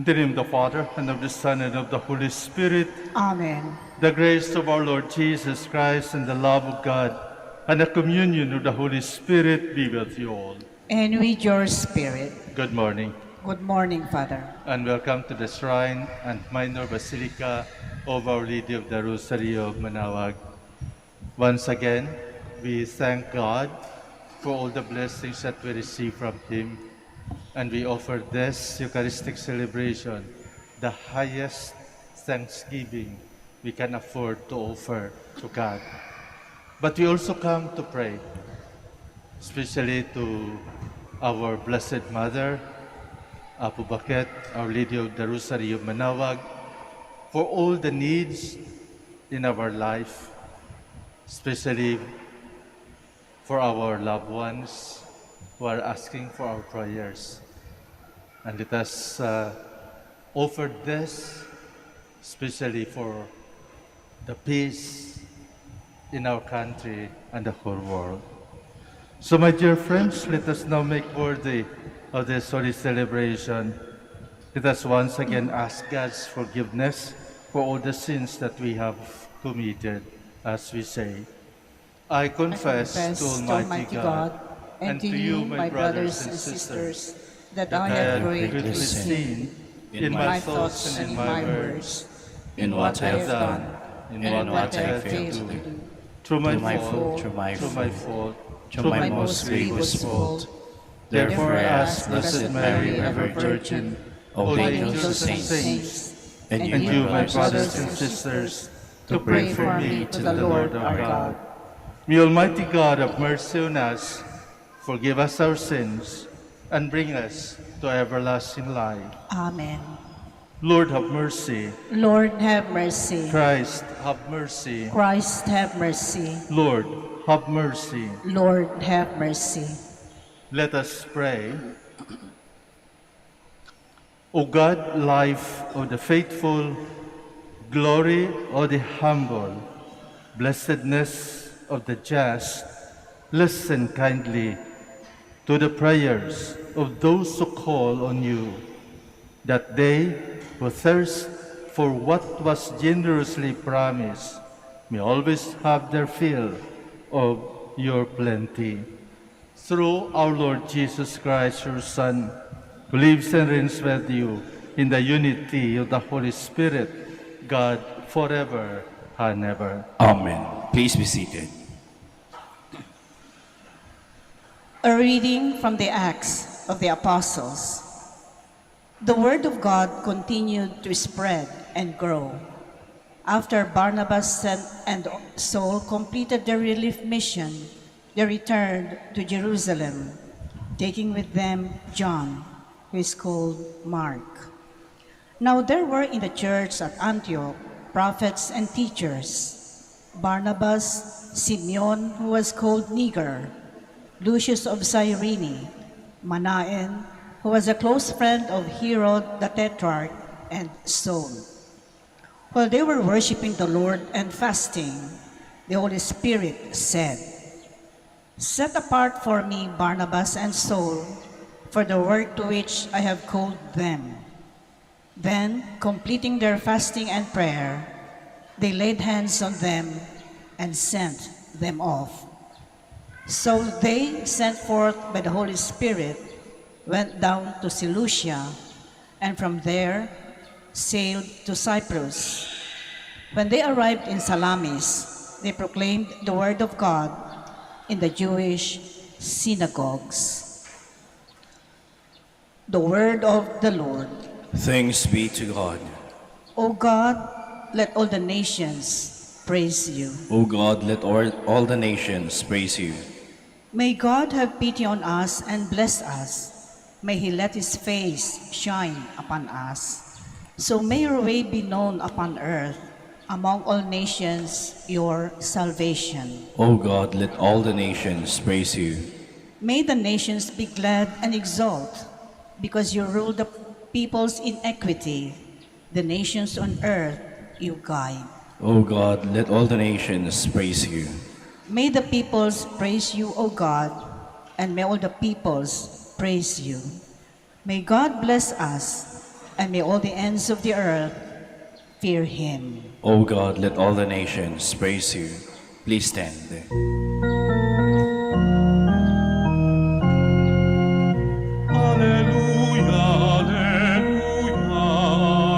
In the name of the Father, and of the Son, and of the Holy Spirit. Amen. The grace of our Lord Jesus Christ, and the love of God, and the communion of the Holy Spirit be with you all. And with your spirit. Good morning, Good morning, Father. and welcome to the Shrine and Minor Basilica of Our Lady of the Rosary of Manaoag. Once again, we thank God for all the blessings that we receive from Him, and we offer this Eucharistic celebration, the highest thanksgiving we can afford to offer to God. But we also come to pray, especially to our Blessed Mother, Apo Baket, Our Lady of the Rosary of Manaoag, for all the needs in our life, especially for our loved ones who are asking for our prayers. And let us offer this especially for the peace in our country and the whole world. So, my dear friends, let us now make worthy of this holy celebration. Let us once again ask God's forgiveness for all the sins that we have committed, as we say, I confess to Almighty God and to you, my brothers and sisters, that I have greatly sinned in my thoughts and in my words, in what I have done, in what I have failed to do, through my fault, through my most grievous fault. Therefore, I ask Blessed Mary, ever Virgin, all the angels and saints, and you, my brothers and sisters, to pray for me to the Lord our God. May Almighty God have mercy on us, forgive us our sins, and bring us to everlasting life. Amen. Lord, have mercy. Lord, have mercy. Christ, have mercy. Christ, have mercy. Lord, have mercy. Lord, have mercy. Let us pray. O God, life of the faithful, glory of the humble, blessedness of the just, listen kindly to the prayers of those who call on you, that they who thirst for what was generously promised may always have their fill of your plenty. Through our Lord Jesus Christ, your Son, who lives and reigns with you in the unity of the Holy Spirit, God, forever and ever. Amen. Please be seated. A reading from the Acts of the Apostles. The word of God continued to spread and grow. After Barnabas and Saul completed their relief mission, they returned to Jerusalem, taking with them John, who is called Mark. Now there were in the church at Antioch prophets and teachers: Barnabas, Simeon, who was called Niger, Lucius of Cyrene, Manaen, who was a close friend of Herod the Tetrarch, and Saul. While they were worshiping the Lord and fasting, the Holy Spirit said, "Set apart for me Barnabas and Saul for the work to which I have called them." Then, completing their fasting and prayer, they laid hands on them and sent them off. So they, sent forth by the Holy Spirit, went down to Seleucia, and from there sailed to Cyprus. When they arrived in Salamis, they proclaimed the word of God in the Jewish synagogues. The word of the Lord. Thanks be to God. O God, let all the nations praise you. O God, let all the nations praise you. May God have pity on us and bless us. May He let His face shine upon us. So may your way be known upon earth, among all nations, your salvation. O God, let all the nations praise you. May the nations be glad and exult, because you rule the peoples in equity. The nations on earth you guide. O God, let all the nations praise you. May the peoples praise you, O God, and may all the peoples praise you. May God bless us, and may all the ends of the earth fear him. O God, let all the nations praise you. Please stand. Alleluia, alleluia, alleluia.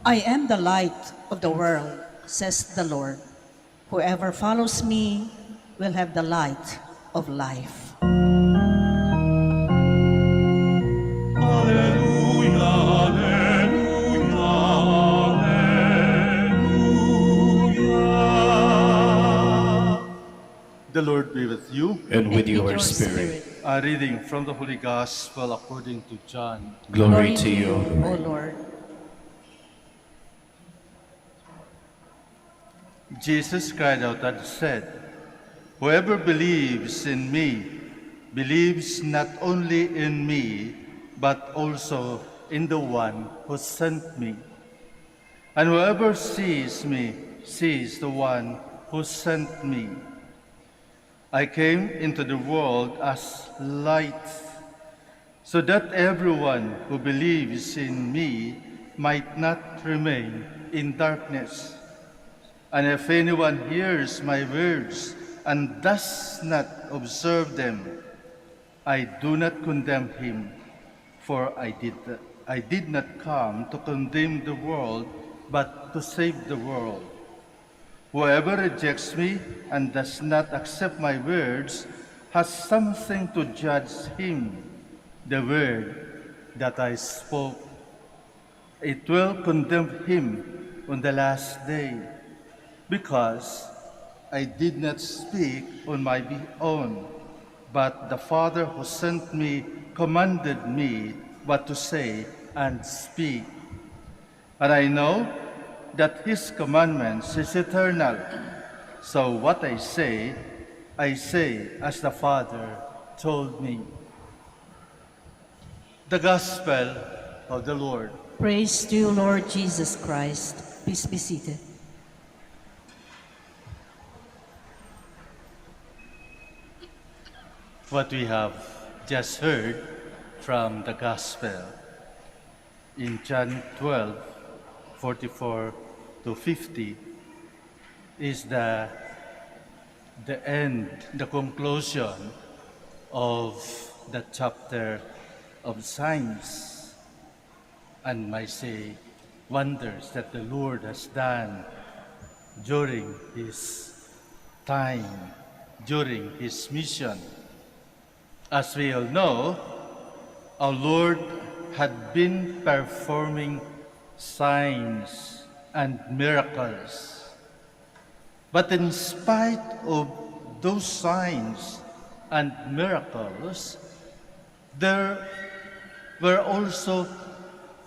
I am the light of the world, says the Lord. Whoever follows me will have the light of life. Alleluia, alleluia, alleluia. The Lord be with you. And with your spirit. A reading from the Holy Gospel according to John. Glory to you, O Lord. Lord. Jesus cried out and said, "Whoever believes in me believes not only in me, but also in the one who sent me. And whoever sees me sees the one who sent me. I came into the world as light, so that everyone who believes in me might not remain in darkness. And if anyone hears my words and does not observe them, I do not condemn him, for I did not come to condemn the world, but to save the world. Whoever rejects me and does not accept my words has something to judge him. The word that I spoke, it will condemn him on the last day, because I did not speak on my own, but the Father who sent me commanded me what to say and speak. And I know that his commandments is eternal. So what I say as the Father told me." The Gospel of the Lord. Praise to you, Lord Jesus Christ. Please be seated. What we have just heard from the Gospel in John 12:44 to 50 is the end, the conclusion of the chapter of signs and might say wonders that the Lord has done during his time, during his mission. As we all know, our Lord had been performing signs and miracles. But in spite of those signs and miracles, there were also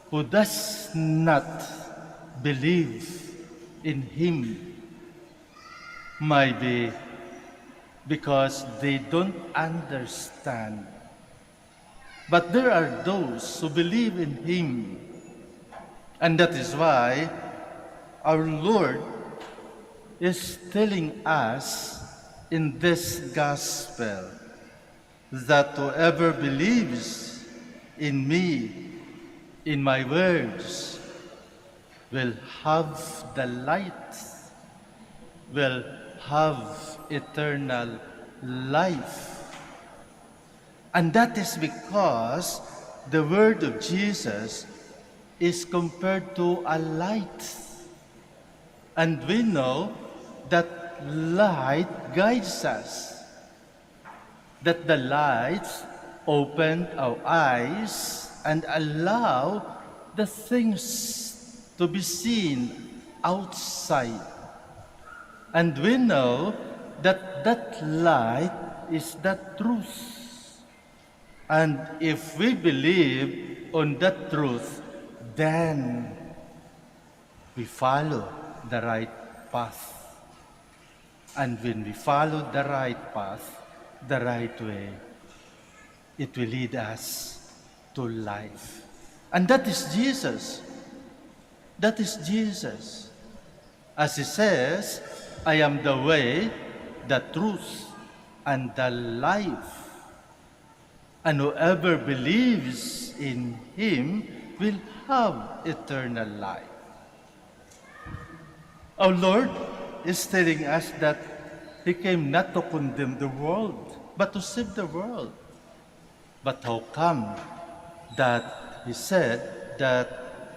who does not believe in him. Maybe because they don't understand. But there are those who believe in him. And that is why our Lord is telling us in this gospel that whoever believes in me, in my words, will have the light, will have eternal life. And that is because the word of Jesus is compared to a light. And we know that light guides us, that the light opened our eyes and allow the things to be seen outside. And we know that that light is the truth. And if we believe on that truth, then we follow the right path. And when we follow the right path, the right way, it will lead us to life. And that is Jesus. That is Jesus. As he says, "I am the way, the truth, and the life." and whoever believes in him will have eternal life. Our Lord is telling us that he came not to condemn the world, but to save the world. But how come that he said that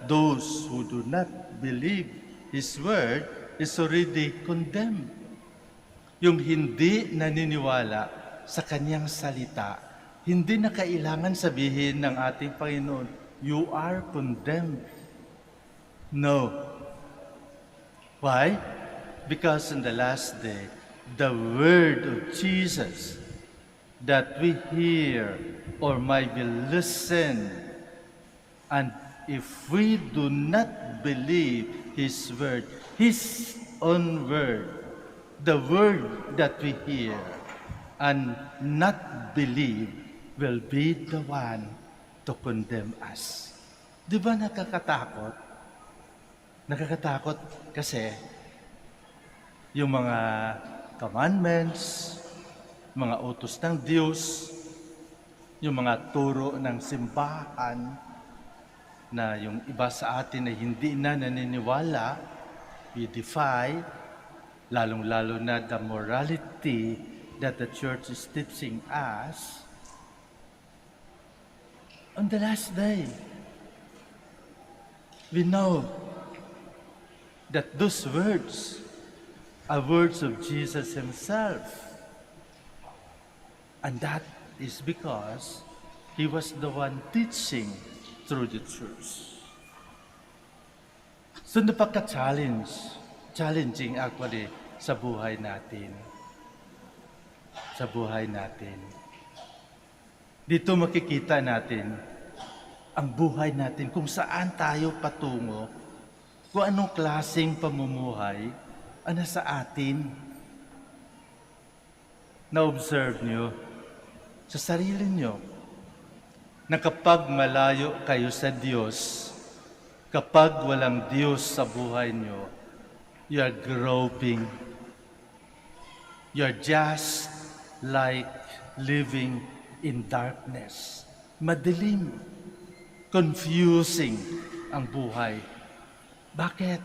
those who do not believe his word is already condemned? Yung hindi naniniwala sa kanyang salita, hindi na kailangan sabihin ng ating Panginoon, you are condemned. No. Why? Because in the last day, the word of Jesus that we hear or might be listen, and if we do not believe his word, his own word, the word that we hear and not believe will be the one to condemn us. Di ba nakakatakot? Nakakatakot kasi yung mga commandments, mga utos ng Diyos, yung mga turo ng simbahan na yung iba sa atin ay hindi na naniniwala, we defy, lalong-lalo na the morality that the church is teaching us. On the last day, we know that those words are words of Jesus himself. And that is because he was the one teaching through the truth. So challenging actually sa buhay natin. Sa buhay natin. Dito makikita natin ang buhay natin, kung saan tayo patungo, kung anong klaseng pamumuhay ang nasa atin. Na-observe nyo sa sarili nyo na kapag malayo kayo sa Diyos, kapag walang Diyos sa buhay nyo, you are groping. You are just like living in darkness. Madilim, confusing ang buhay. Bakit?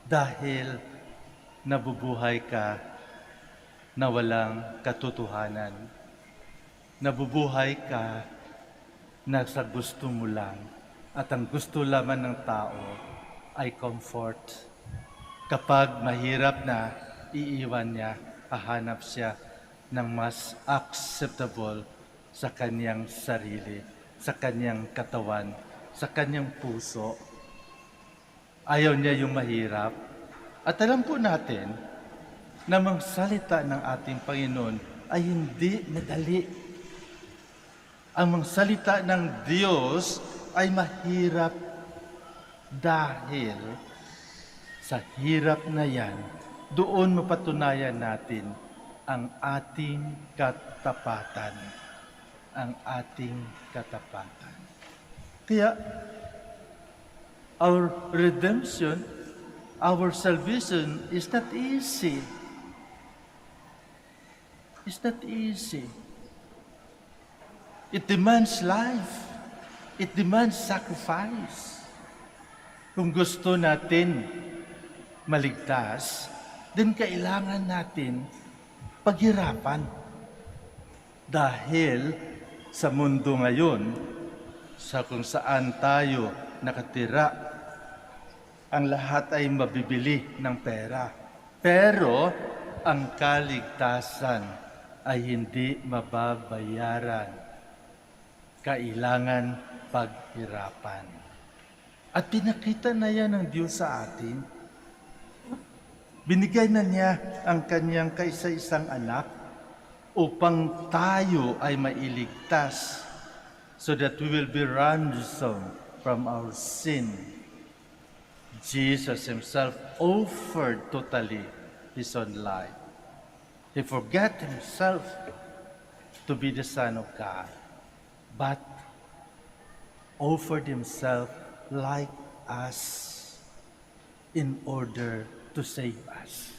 Dahil nabubuhay ka na walang katotohanan. Nabubuhay ka na sa gusto mo lang. At ang gusto lamang ng tao ay comfort. Kapag mahirap na, iiwan niya, hahanap siya ng mas acceptable sa kanyang sarili, sa kanyang katawan, sa kanyang puso. Ayaw niya yung mahirap. At alam po natin na mga salita ng ating Panginoon ay hindi madali. Ang mga salita ng Diyos ay mahirap dahil sa hirap na yan, doon mapatunayan natin ang ating katapatan. Ang ating katapatan. Kaya, our redemption, our salvation is not easy. It's not easy. It demands life. It demands sacrifice. Kung gusto natin maligtas, then kailangan natin paghirapan. Dahil sa mundo ngayon, sa kung saan tayo nakatira, ang lahat ay mabibili ng pera. Pero ang kaligtasan ay hindi mababayaran. Kailangan paghirapan. At pinakita na yan ng Diyos sa atin. Binigay na niya ang kanyang kaisa-isang anak upang tayo ay mailigtas so that we will be ransomed from our sin. Jesus himself offered totally his own life. He forgot himself to be the Son of God, but offered himself like us in order to save us.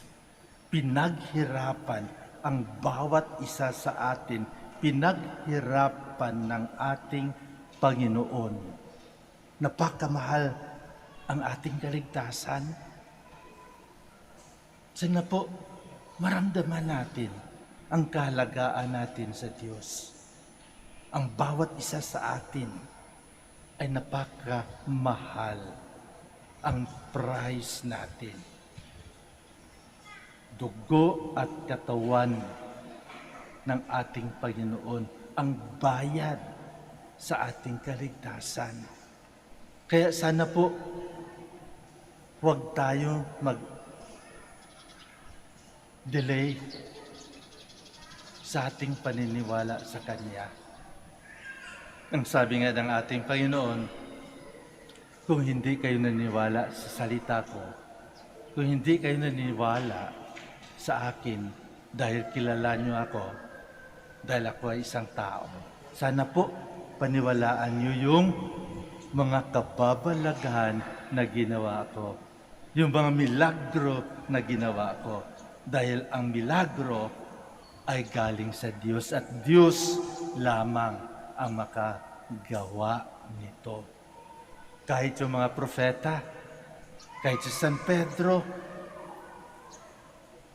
Pinaghirapan ang bawat isa sa atin, pinaghirapan ng ating Panginoon. Napakamahal ang ating kaligtasan. Sana po maramdaman natin ang kahalagaan natin sa Diyos. Ang bawat isa sa atin ay napakamahal. Ang price natin. Dugo at katawan ng ating Panginoon ang bayad sa ating kaligtasan. Kaya sana po, huwag tayo mag-delay sa ating paniniwala sa Kanya. Ang sabi nga ng ating Panginoon, kung hindi kayo naniniwala sa salita ko, kung hindi kayo naniniwala sa akin dahil kilala niyo ako, dahil ako ay isang tao, sana po paniwalaan niyo yung mga kababalaghan na ginawa ko, yung mga milagro na ginawa ko, dahil ang milagro ay galing sa Diyos at Diyos lamang ang makagawa nito. Kahit yung mga propeta, kahit si San Pedro,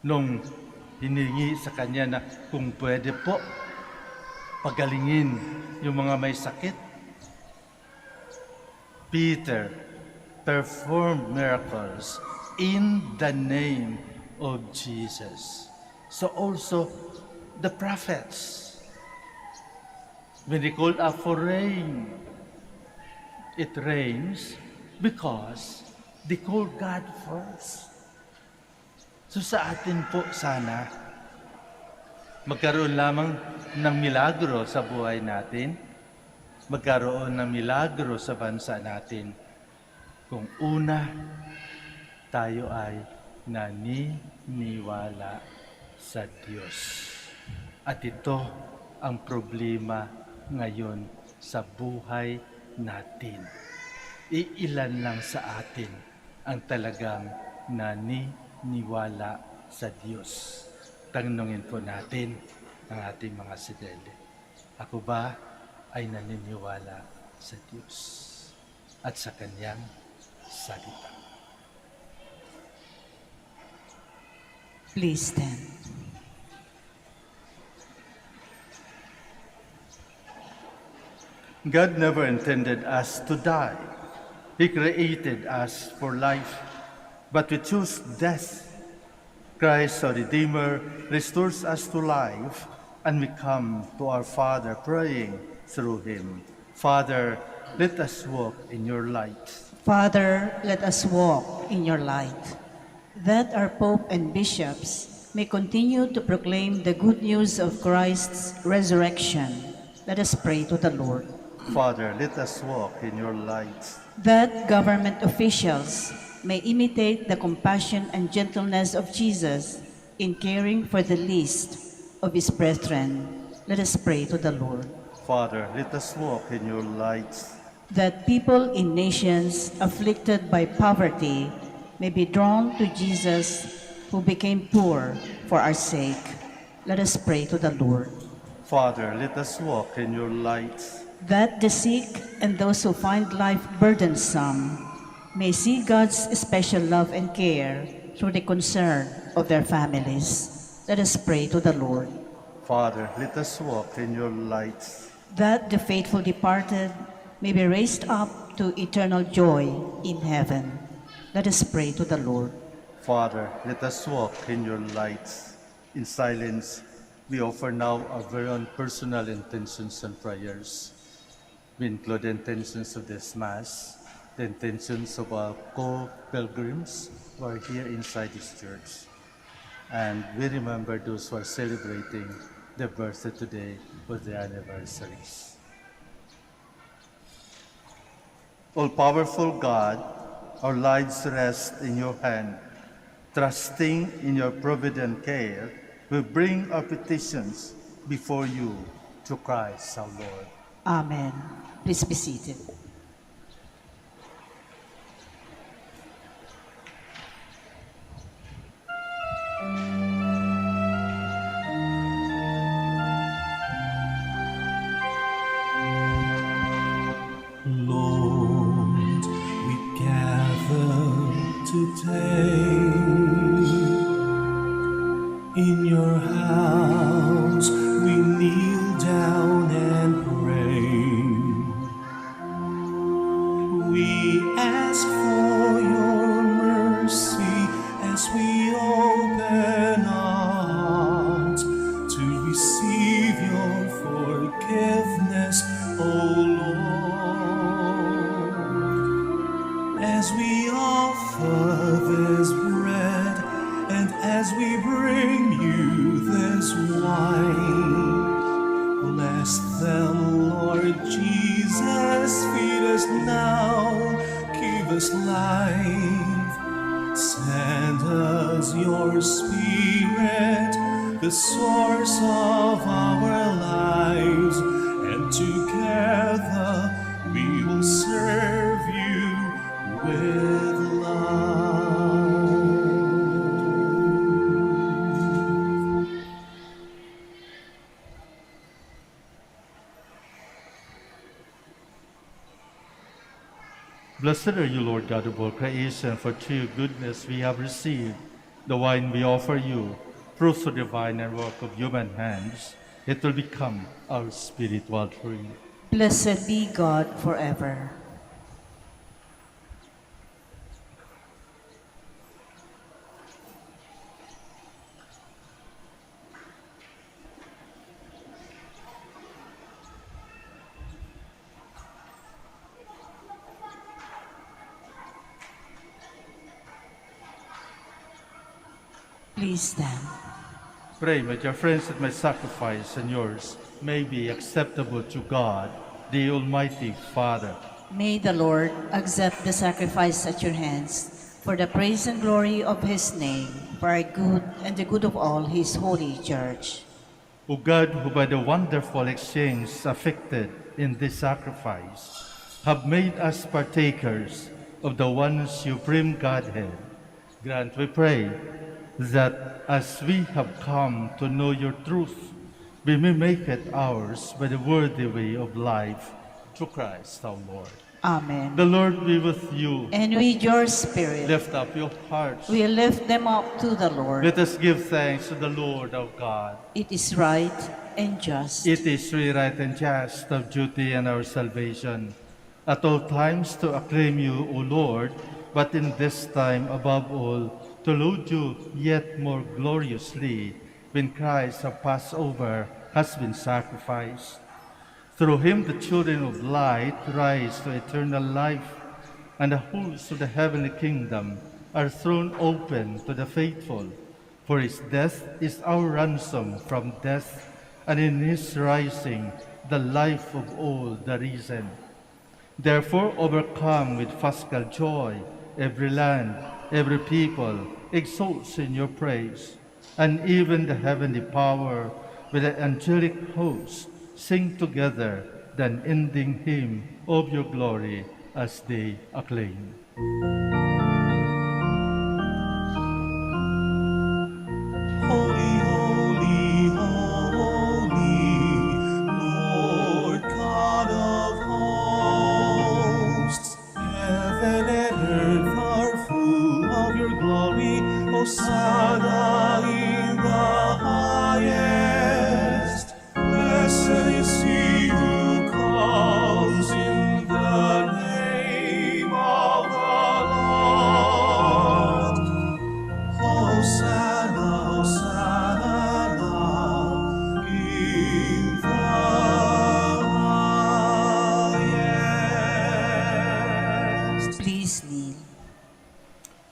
nung hiningi sa kanya na kung pwede po, pagalingin yung mga may sakit, Peter performed miracles in the name of Jesus. So also the prophets, when they called up for rain, it rains because they called God first. So sa atin po sana, magkaroon lamang ng milagro sa buhay natin, magkaroon ng milagro sa bansa natin, kung una, tayo ay naniniwala sa Diyos. At ito ang problema ngayon sa buhay natin. Iilan lang sa atin ang talagang naniniwala sa Diyos. Tanungin po natin ang ating mga sidele. Ako ba ay naniniwala sa Diyos at sa Kanyang salita? Please stand. God never intended us to die. He created us for life, but we choose death. Christ, our Redeemer, restores us to life, and we come to our Father praying through Him. Father, let us walk in your light. Father, let us walk in your light, that our Pope and bishops may continue to proclaim the good news of Christ's resurrection. Let us pray to the Lord. Father, let us walk in your light. That government officials may imitate the compassion and gentleness of Jesus in caring for the least of his brethren. Let us pray to the Lord. Father, let us walk in your light. That people in nations afflicted by poverty may be drawn to Jesus, who became poor for our sake. Let us pray to the Lord. Father, let us walk in your light. That the sick and those who find life burdensome may see God's special love and care through the concern of their families. Let us pray to the Lord. Father, let us walk in your light. That the faithful departed may be raised up to eternal joy in heaven. Let us pray to the Lord. Father, let us walk in your light. In silence, we offer now our very own personal intentions and prayers. We include the intentions of this Mass, the intentions of our co-pilgrims who are here inside this church. And we remember those who are celebrating their birthday today with their anniversaries. All-powerful God, our lives rest in your hand. Trusting in your provident care, we bring our petitions before you to Christ our Lord. Amen. Please be seated. O Lord. As we offer this bread and as we bring you this wine, bless them, Lord Jesus, feed us now, give us life. Send us your Spirit, the source of our lives, and together we will serve you with love. Blessed are you, Lord God of all creation, for through your goodness we have received the wine we offer you, proof so divine and work of human hands. It will become our spiritual drink. Blessed be God forever. Please stand. Pray, my dear friends, that my sacrifice and yours may be acceptable to God, the Almighty Father. May the Lord accept the sacrifice at your hands for the praise and glory of his name, for our good and the good of all his holy church. O God, who by the wonderful exchange affected in this sacrifice have made us partakers of the one supreme Godhead, grant, we pray, that as we have come to know your truth, we may make it ours by the worthy way of life, through Christ our Lord. Amen. The Lord be with you. And with your spirit, Lift up your hearts. we lift them up to the Lord. Let us give thanks to the Lord our God. It is right and just. It is really right and just, our duty and our salvation, at all times to acclaim you, O Lord, but in this time above all, to laud you yet more gloriously when Christ, our Passover, has been sacrificed. Through him the children of light rise to eternal life, and the hosts of the heavenly kingdom are thrown open to the faithful. For his death is our ransom from death, and in his rising the life of all the risen. Therefore, overcome with paschal joy, every land, every people exalts in your praise, and even the heavenly power with the angelic host sing together the unending hymn of your glory as they acclaim. Holy, holy, holy, Lord God of hosts, heaven and earth are full of your glory. Hosanna in the highest. Blessed is he who comes in the name of the Lord. Hosanna, Hosanna in the highest. Please kneel.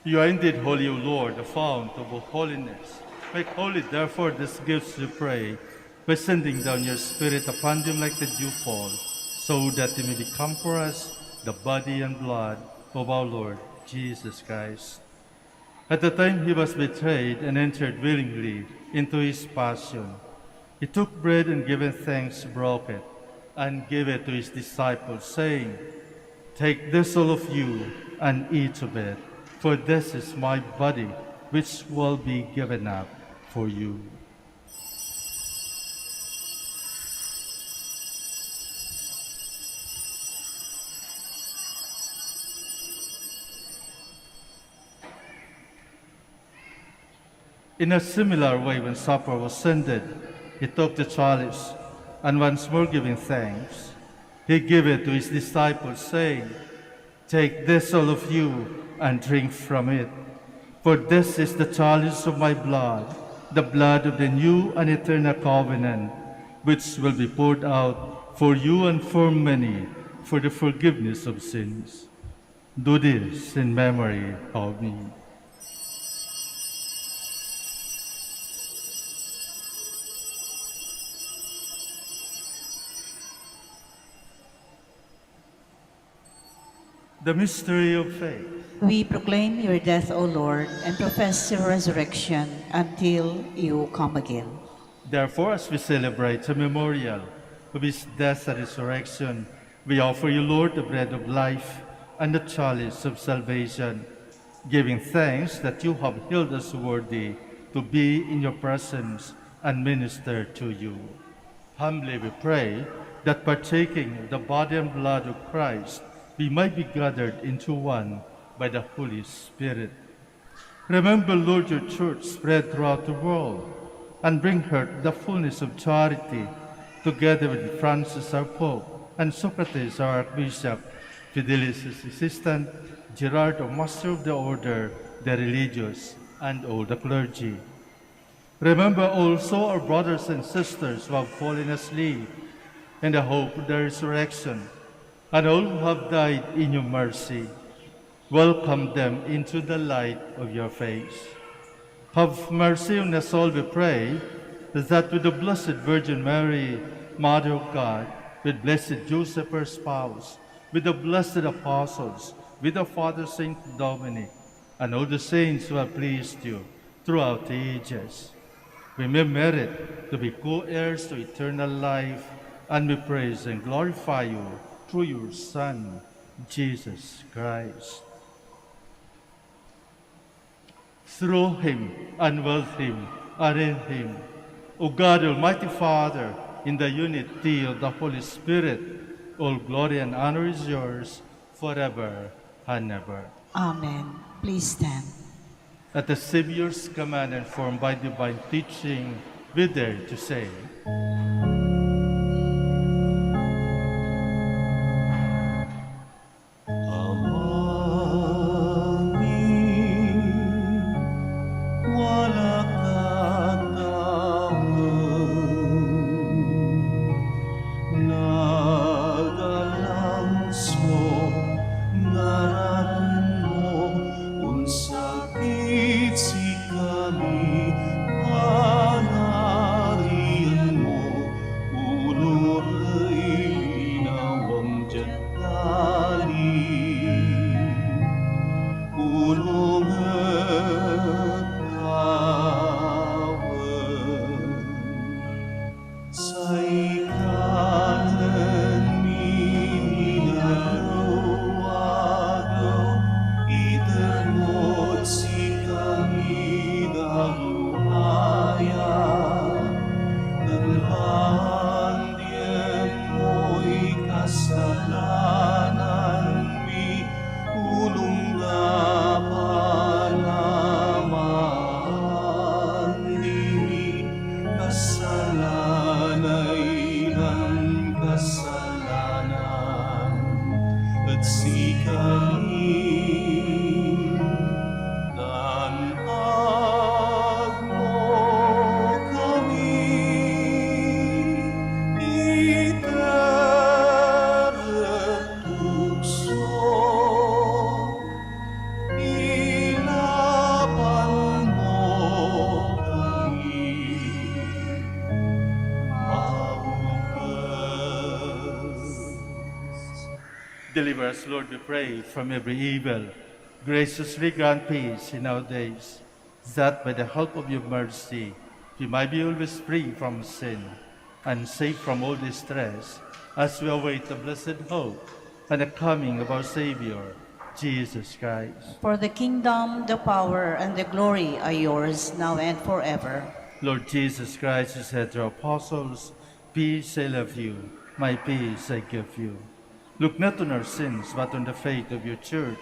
You are indeed holy, O Lord, the fount of all holiness. Make holy, therefore, these gifts, we pray, by sending down your Spirit upon them like the dewfall, so that they may become for us the body and blood of our Lord Jesus Christ. At the time he was betrayed and entered willingly into his passion, he took bread and giving thanks, broke it, and gave it to his disciples, saying, "Take this, all of you, and eat of it, for this is my body, which will be given up for you." In a similar way, when supper was ended, he took the chalice, and once more giving thanks, he gave it to his disciples, saying, "Take this, all of you, and drink from it. For this is the chalice of my blood, the blood of the new and eternal covenant, which will be poured out for you and for many, for the forgiveness of sins. Do this in memory of me. The mystery of faith. We proclaim your death, O Lord, and profess your resurrection until you come again. Therefore, as we celebrate the memorial of his death and resurrection, we offer you, Lord, the bread of life and the chalice of salvation, giving thanks that you have held us worthy to be in your presence and minister to you. Humbly we pray that partaking of the body and blood of Christ, we might be gathered into one by the Holy Spirit. Remember, Lord, your church spread throughout the world, and bring her to the fullness of charity, together with Francis our Pope, and Socrates our Archbishop, Fidelis his assistant, Gerard our Master of the Order, the religious, and all the clergy. Remember also our brothers and sisters who have fallen asleep in the hope of the resurrection, and all who have died in your mercy. Welcome them into the light of your face. Have mercy on us all, we pray, that with the Blessed Virgin Mary, Mother of God, with Blessed Joseph, her spouse, with the blessed apostles, with the Father Saint Dominic, and all the saints who have pleased you throughout the ages, we may merit to be co-heirs to eternal life, and we praise and glorify you through your Son, Jesus Christ. Through him, and with him, and in him, O God, Almighty Father, in the unity of the Holy Spirit, all glory and honor is yours forever and ever. Amen. Please stand. At the Savior's command and formed by divine teaching, we dare to say, deliver us, Lord, we pray, from every evil. Graciously grant peace in our days, that by the help of your mercy, we might be always free from sin and safe from all distress, as we await the blessed hope and the coming of our Savior, Jesus Christ. For the kingdom, the power, and the glory are yours, now and forever. Lord Jesus Christ, you said to our apostles, peace I love you, my peace I give you. Look not on our sins, but on the faith of your church,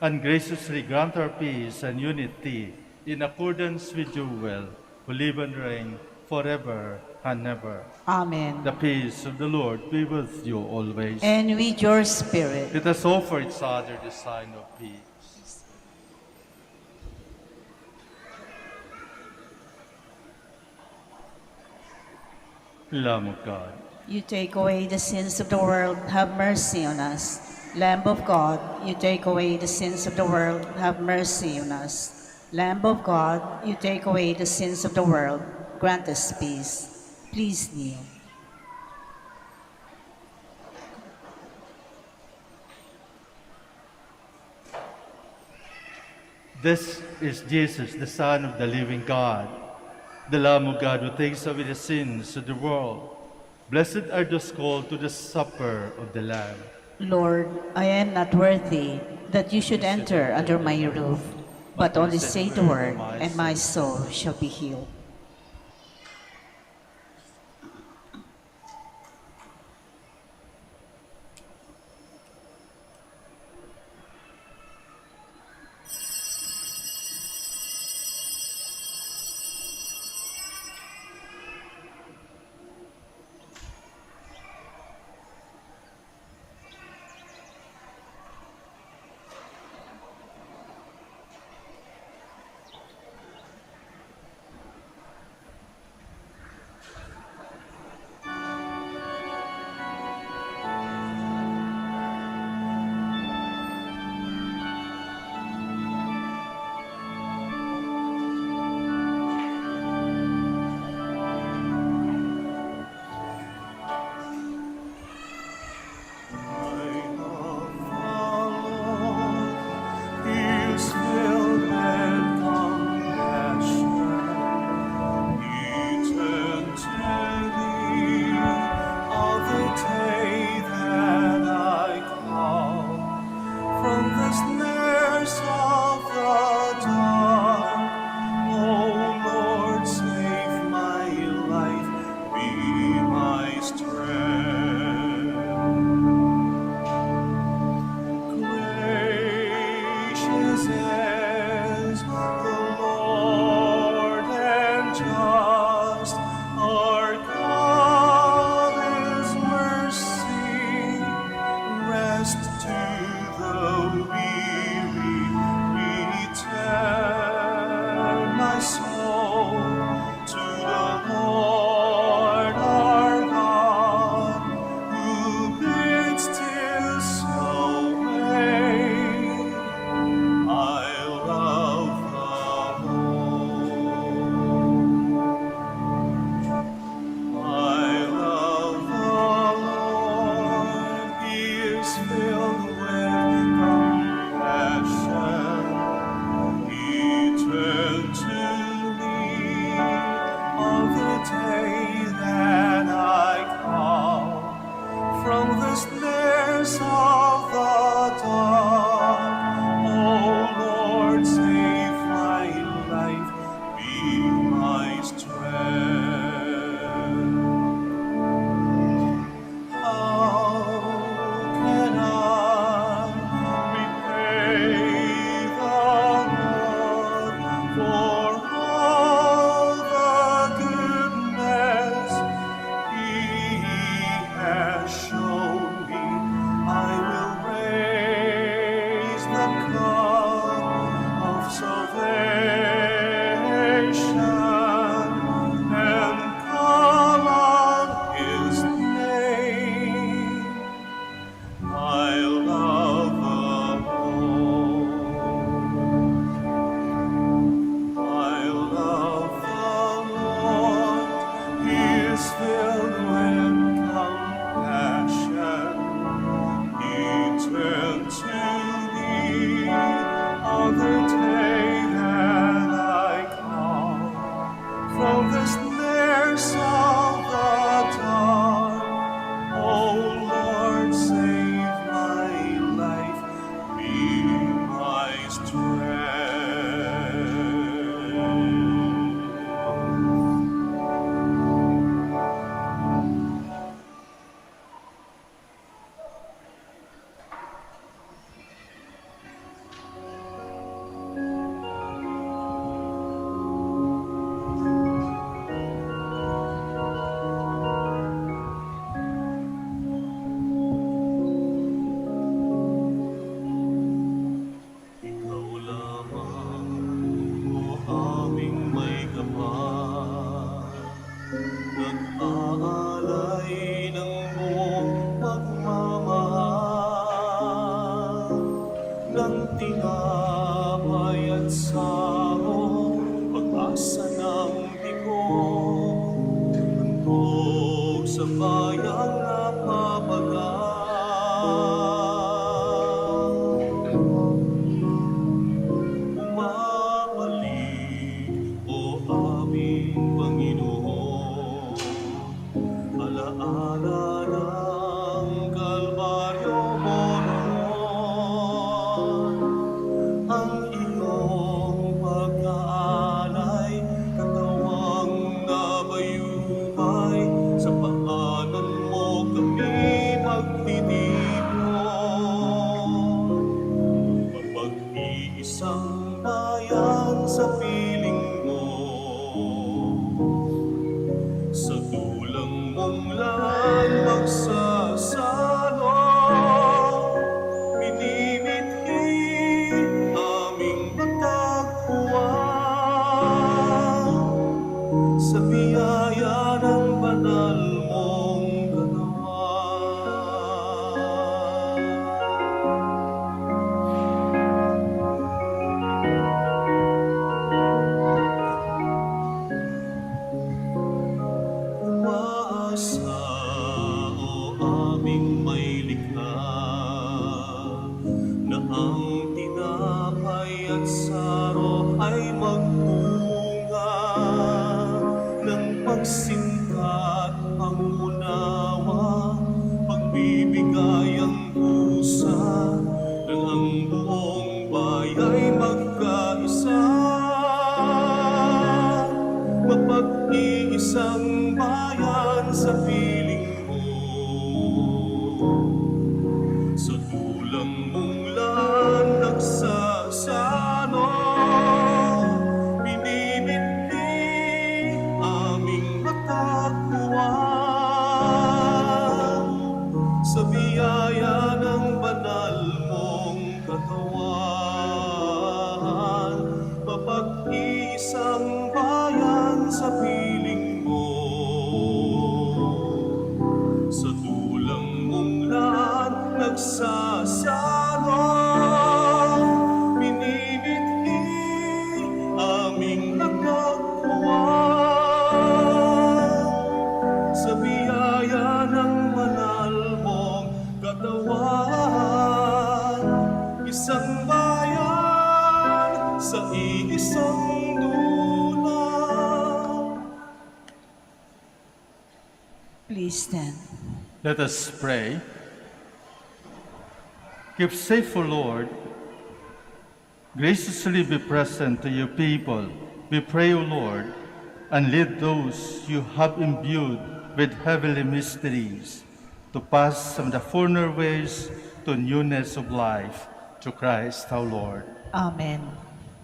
and graciously grant our peace and unity in accordance with your will, who live and reign forever and ever. Amen. The peace of the Lord be with you always. And with your spirit. Let us offer each other the sign of peace. Lamb of God, You take away the sins of the world, have mercy on us. Lamb of God, you take away the sins of the world, have mercy on us. Lamb of God, you take away the sins of the world, grant us peace. Please kneel. This is Jesus, the Son of the living God, the Lamb of God who takes away the sins of the world. Blessed are those called to the supper of the Lamb. Lord, I am not worthy that you should enter under my roof, but only say the word, and my soul shall be healed. Show me, I will raise. ibigay ang kusa nang ang buong baya'y magkaisa. Mapag-iisang bayan sa piling mo, sa tulang mong lan nagsasano, binibigay aming matagpuan sa biyaya ng banal mong katawan. Mapag-iisang bayan sa piling mo, sa tulang mong lan nagsasalo, binibigay aming natagpuan sa biyaya ng banal mong katawan. Isang bayan sa iisang dula. Please stand. Let us pray. Keep safe, O Lord. Graciously be present to your people. We pray, O Lord, and lead those you have imbued with heavenly mysteries to pass from the former ways to newness of life through Christ our Lord. Amen.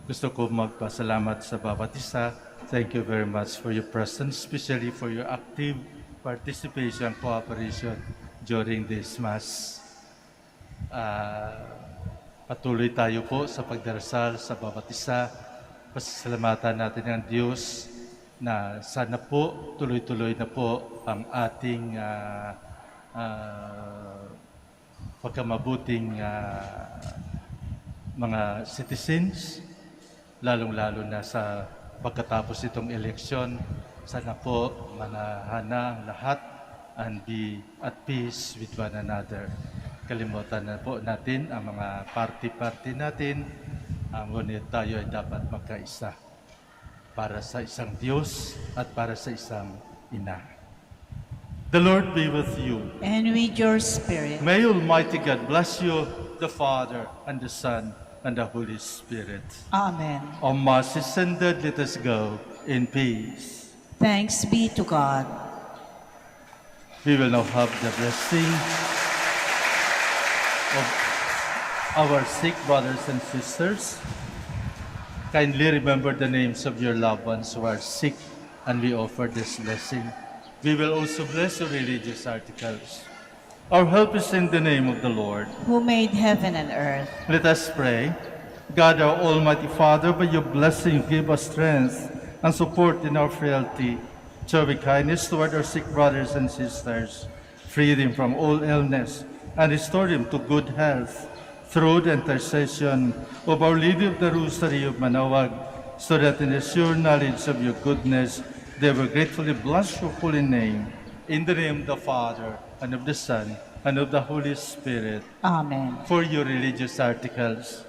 Gusto ko magpasalamat sa bawat isa. Thank you very much for your presence, especially for your active participation and cooperation during this Mass. Patuloy tayo po sa pagdarasal sa bawat isa. Pasasalamatan natin ang Diyos na sana po tuloy-tuloy na po ang ating pagkamabuting mga citizens, lalong-lalo na sa pagkatapos itong eleksyon. Sana po manahana ang lahat and be at peace with one another. Kalimutan na po natin ang mga party-party natin, ngunit tayo ay dapat magkaisa para sa isang Diyos at para sa isang Ina. The Lord be with you. And with your spirit. May Almighty God bless you, the Father, and the Son, and the Holy Spirit. Amen. Our Mass is ended. Let us go in peace. Thanks be to God. We will now have the blessing of our sick brothers and sisters. Kindly remember the names of your loved ones who are sick, and we offer this blessing. We will also bless your religious articles. Our help is in the name of the Lord. Who made heaven and earth. Let us pray. God, our Almighty Father, by your blessing, give us strength and support in our frailty. Show kindness toward our sick brothers and sisters. Free them from all illness and restore them to good health through the intercession of Our Lady of the Rosary of Manaoag, so that in the sure knowledge of your goodness, they will gratefully bless your holy name. In the name of the Father, and of the Son, and of the Holy Spirit. Amen. For your religious articles.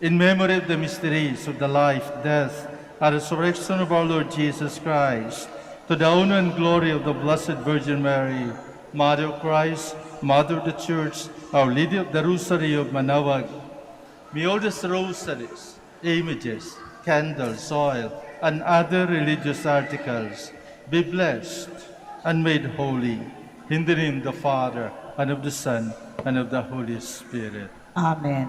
In memory of the mysteries of the life, death, and resurrection of our Lord Jesus Christ, to the honor and glory of the Blessed Virgin Mary, Mother of Christ, Mother of the Church, Our Lady of the Rosary of Manaoag, may all these rosaries, images, candles, oil, and other religious articles be blessed and made holy. In the name of the Father, and of the Son, and of the Holy Spirit. Amen.